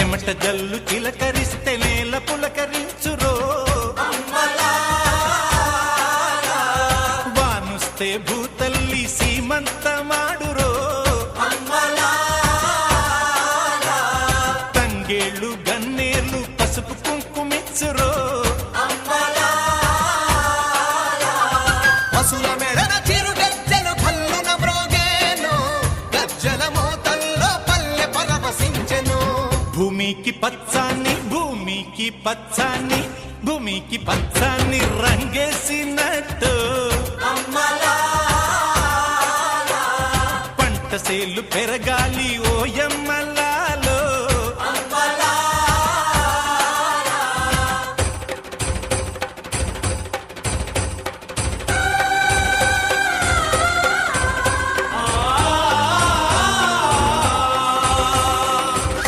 చెమట జల్లు చిలకరిస్తే నేల పులకరించురో, వానుస్తే భూతల్లి సీమంతమాడురో, తంగేళ్ళు గన్నేళ్ళు పసుపు కుంకుమిచ్చురో. పశుల మెడన చిరు గజ్జలు కల్లున మ్రోగేను, గజ్జల మోతల్లో పల్లె పరవశించెను. భూమికి పచ్చాన్ని భూమికి పచ్చాన్ని భూమికి పచ్చాన్ని రంగేసినట్టు పంట సేలు పెరగాలి ఓయమ్మల